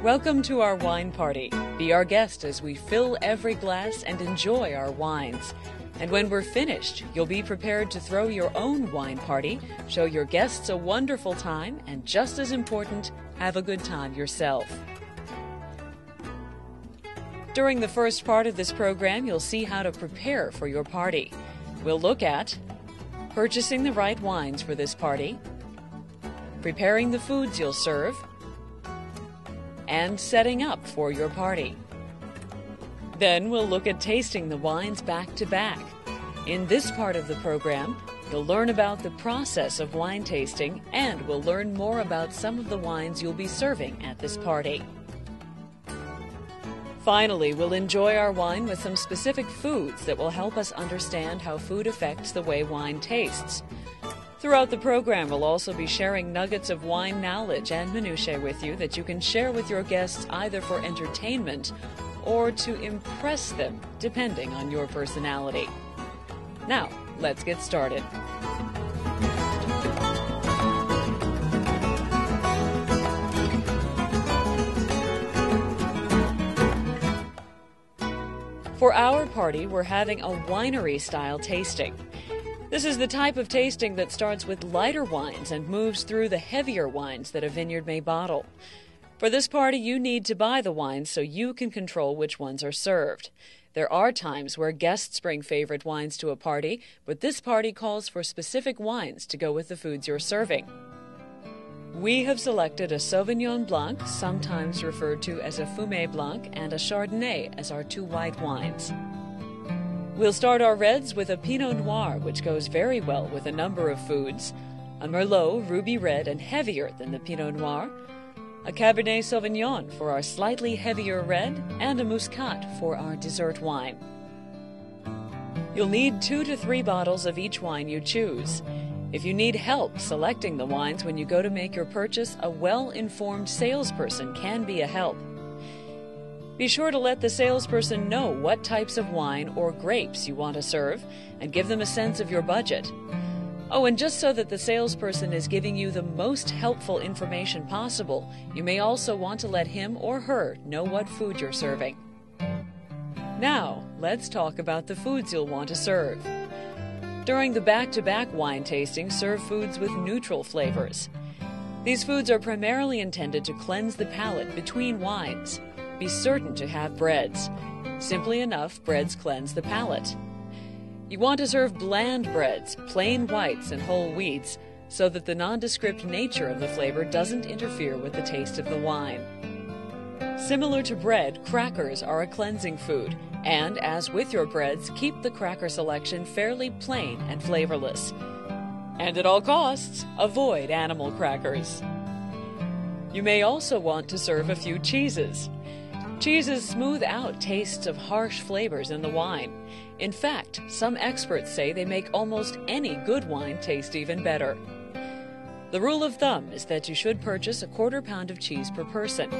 Welcome to our wine party. Be our guest as we fill every glass and enjoy our wines. And when we're finished, you'll be prepared to throw your own wine party, show your guests a wonderful time, and just as important, have a good time yourself. During the first part of this program, you'll see how to prepare for your party. We'll look at purchasing the right wines for this party, preparing the foods you'll serve, and setting up for your party. Then we'll look at tasting the wines back to back. In this part of the program, you'll learn about the process of wine tasting, and we'll learn more about some of the wines you'll be serving at this party. Finally, we'll enjoy our wine with some specific foods that will help us understand how food affects the way wine tastes. Throughout the program, we'll also be sharing nuggets of wine knowledge and minutiae with you that you can share with your guests either for entertainment or to impress them, depending on your personality. Now, let's get started. For our party, we're having a winery-style tasting. This is the type of tasting that starts with lighter wines and moves through the heavier wines that a vineyard may bottle. For this party, you need to buy the wines so you can control which ones are served. There are times where guests bring favorite wines to a party, but this party calls for specific wines to go with the foods you're serving. We have selected a Sauvignon Blanc, sometimes referred to as a Fumé Blanc, and a Chardonnay as our two white wines. We'll start our reds with a Pinot Noir, which goes very well with a number of foods, a Merlot, ruby red and heavier than the Pinot Noir, a Cabernet Sauvignon for our slightly heavier red, and a Muscat for our dessert wine. You'll need 2 to 3 bottles of each wine you choose. If you need help selecting the wines when you go to make your purchase, a well-informed salesperson can be a help. Be sure to let the salesperson know what types of wine or grapes you want to serve and give them a sense of your budget. Oh, and just so that the salesperson is giving you the most helpful information possible, you may also want to let him or her know what food you're serving. Now, let's talk about the foods you'll want to serve. During the back-to-back wine tasting, serve foods with neutral flavors. These foods are primarily intended to cleanse the palate between wines. Be certain to have breads. Simply enough, breads cleanse the palate. You want to serve bland breads, plain whites and whole wheats, so that the nondescript nature of the flavor doesn't interfere with the taste of the wine. Similar to bread, crackers are a cleansing food, and as with your breads, keep the cracker selection fairly plain and flavorless. And at all costs, avoid animal crackers. You may also want to serve a few cheeses. Cheeses smooth out tastes of harsh flavors in the wine. In fact, some experts say they make almost any good wine taste even better. The rule of thumb is that you should purchase a 1/4 pound of cheese per person.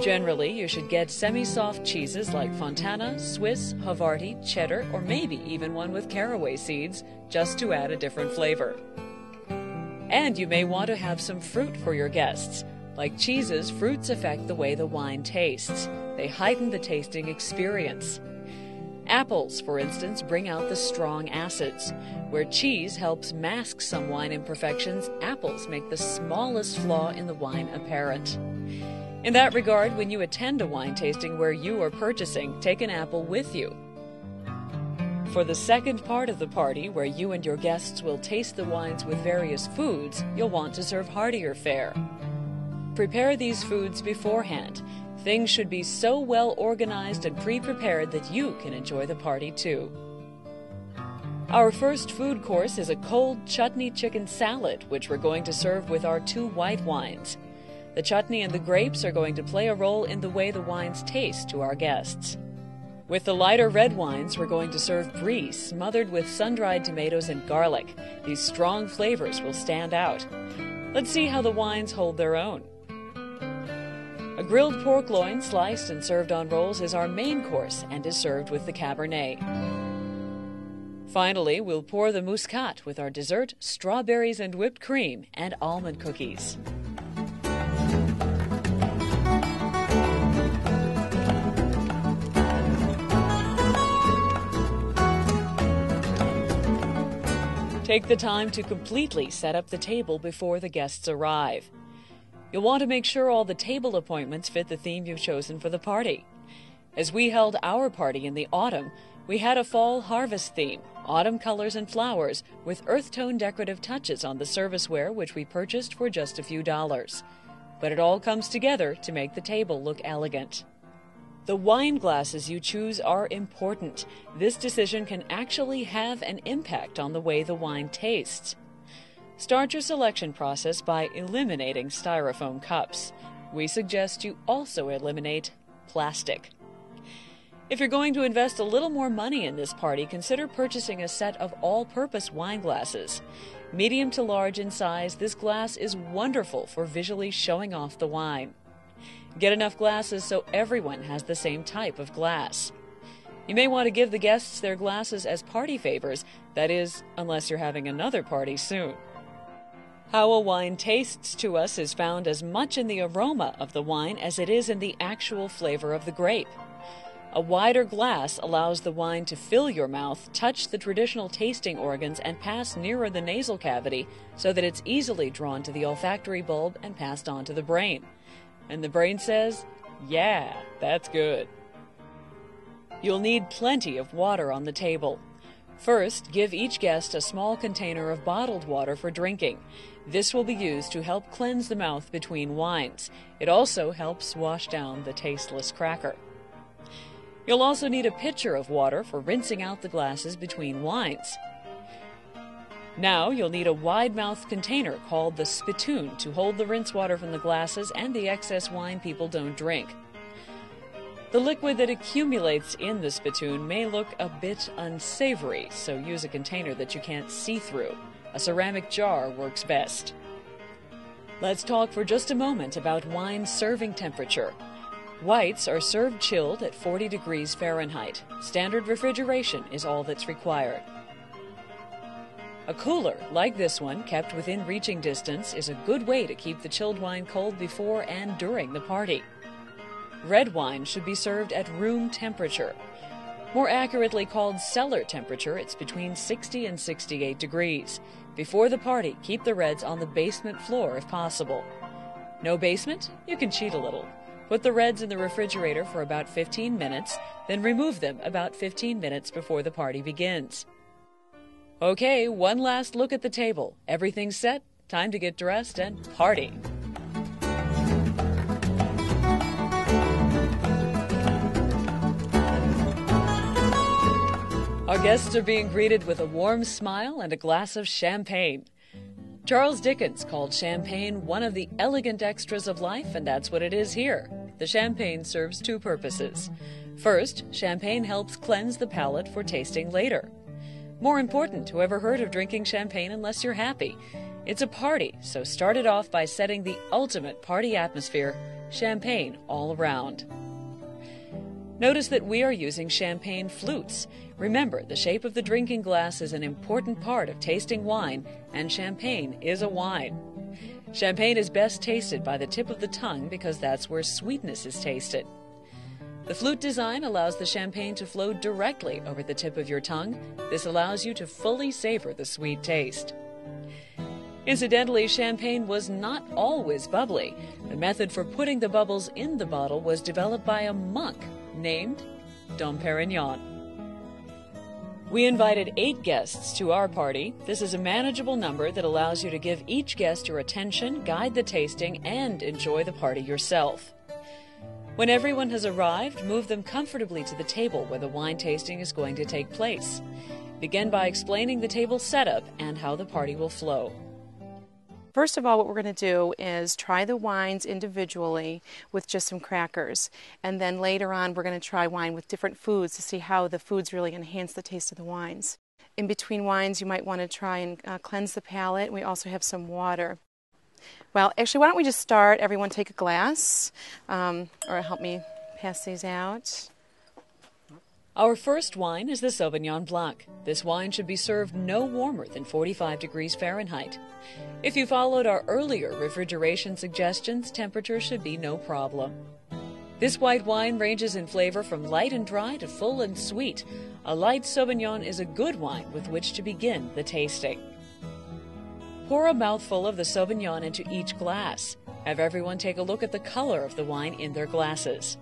Generally, you should get semi-soft cheeses like Fontana, Swiss, Havarti, cheddar, or maybe even one with caraway seeds, just to add a different flavor. And you may want to have some fruit for your guests. Like cheeses, fruits affect the way the wine tastes. They heighten the tasting experience. Apples, for instance, bring out the strong acids. Where cheese helps mask some wine imperfections, apples make the smallest flaw in the wine apparent. In that regard, when you attend a wine tasting where you are purchasing, take an apple with you. For the second part of the party, where you and your guests will taste the wines with various foods, you'll want to serve heartier fare. Prepare these foods beforehand. Things should be so well organized and pre-prepared that you can enjoy the party too. Our first food course is a cold chutney chicken salad, which we're going to serve with our 2 white wines. The chutney and the grapes are going to play a role in the way the wines taste to our guests. With the lighter red wines, we're going to serve brie smothered with sun-dried tomatoes and garlic. These strong flavors will stand out. Let's see how the wines hold their own. A grilled pork loin sliced and served on rolls is our main course and is served with the Cabernet. Finally, we'll pour the Muscat with our dessert, strawberries and whipped cream, and almond cookies. Take the time to completely set up the table before the guests arrive. You'll want to make sure all the table appointments fit the theme you've chosen for the party. As we held our party in the autumn, we had a fall harvest theme, autumn colors and flowers, with earth tone decorative touches on the serviceware, which we purchased for just a few dollars. But it all comes together to make the table look elegant. The wine glasses you choose are important. This decision can actually have an impact on the way the wine tastes. Start your selection process by eliminating styrofoam cups. We suggest you also eliminate plastic. If you're going to invest a little more money in this party, consider purchasing a set of all-purpose wine glasses. Medium to large in size, this glass is wonderful for visually showing off the wine. Get enough glasses so everyone has the same type of glass. You may want to give the guests their glasses as party favors, that is, unless you're having another party soon. How a wine tastes to us is found as much in the aroma of the wine as it is in the actual flavor of the grape. A wider glass allows the wine to fill your mouth, touch the traditional tasting organs, and pass nearer the nasal cavity so that it's easily drawn to the olfactory bulb and passed on to the brain. And the brain says, "Yeah, that's good." You'll need plenty of water on the table. First, give each guest a small container of bottled water for drinking. This will be used to help cleanse the mouth between wines. It also helps wash down the tasteless cracker. You'll also need a pitcher of water for rinsing out the glasses between wines. Now you'll need a wide-mouthed container called the spittoon to hold the rinse water from the glasses and the excess wine people don't drink. The liquid that accumulates in the spittoon may look a bit unsavory, so use a container that you can't see through. A ceramic jar works best. Let's talk for just a moment about wine serving temperature. Whites are served chilled at 40 degrees Fahrenheit. Standard refrigeration is all that's required. A cooler, like this one, kept within reaching distance, is a good way to keep the chilled wine cold before and during the party. Red wine should be served at room temperature. More accurately called cellar temperature, it's between 60 and 68 degrees. Before the party, keep the reds on the basement floor if possible. No basement? You can cheat a little. Put the reds in the refrigerator for about 15 minutes, then remove them about 15 minutes before the party begins. Okay, one last look at the table. Everything's set. Time to get dressed and party. Our guests are being greeted with a warm smile and a glass of champagne. Charles Dickens called champagne one of the elegant extras of life, and that's what it is here. The champagne serves two purposes. First, champagne helps cleanse the palate for tasting later. More important, whoever heard of drinking champagne unless you're happy? It's a party, so start it off by setting the ultimate party atmosphere, champagne all around. Notice that we are using champagne flutes. Remember, the shape of the drinking glass is an important part of tasting wine, and champagne is a wine. Champagne is best tasted by the tip of the tongue because that's where sweetness is tasted. The flute design allows the champagne to flow directly over the tip of your tongue. This allows you to fully savor the sweet taste. Incidentally, champagne was not always bubbly. The method for putting the bubbles in the bottle was developed by a monk named Dom Perignon. We invited 8 guests to our party. This is a manageable number that allows you to give each guest your attention, guide the tasting, and enjoy the party yourself. When everyone has arrived, move them comfortably to the table where the wine tasting is going to take place. Begin by explaining the table setup and how the party will flow. First of all, what we're going to do is try the wines individually with just some crackers. And then later on, we're going to try wine with different foods to see how the foods really enhance the taste of the wines. In between wines, you might want to try and cleanse the palate. We also have some water. Well, actually, why don't we just start? Everyone take a glass, or help me pass these out. Our first wine is the Sauvignon Blanc. This wine should be served no warmer than 45 degrees Fahrenheit. If you followed our earlier refrigeration suggestions, temperature should be no problem. This white wine ranges in flavor from light and dry to full and sweet. A light Sauvignon is a good wine with which to begin the tasting. Pour a mouthful of the Sauvignon into each glass. Have everyone take a look at the color of the wine in their glasses.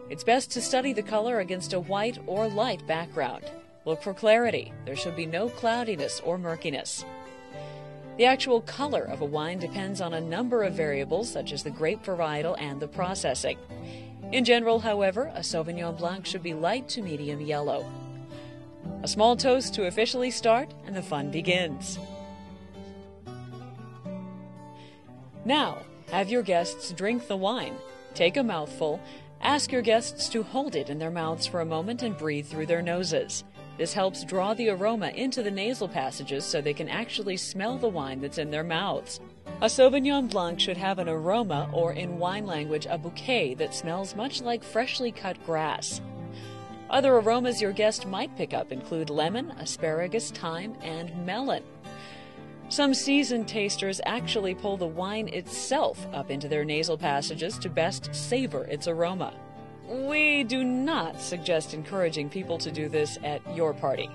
It's best to study the color against a white or light background. Look for clarity. There should be no cloudiness or murkiness. The actual color of a wine depends on a number of variables such as the grape varietal and the processing. In general, however, a Sauvignon Blanc should be light to medium yellow. A small toast to officially start, and the fun begins. Now, have your guests drink the wine. Take a mouthful. Ask your guests to hold it in their mouths for a moment and breathe through their noses. This helps draw the aroma into the nasal passages so they can actually smell the wine that's in their mouths. A Sauvignon Blanc should have an aroma, or in wine language, a bouquet that smells much like freshly cut grass. Other aromas your guest might pick up include lemon, asparagus, thyme, and melon. Some seasoned tasters actually pull the wine itself up into their nasal passages to best savor its aroma. We do not suggest encouraging people to do this at your party.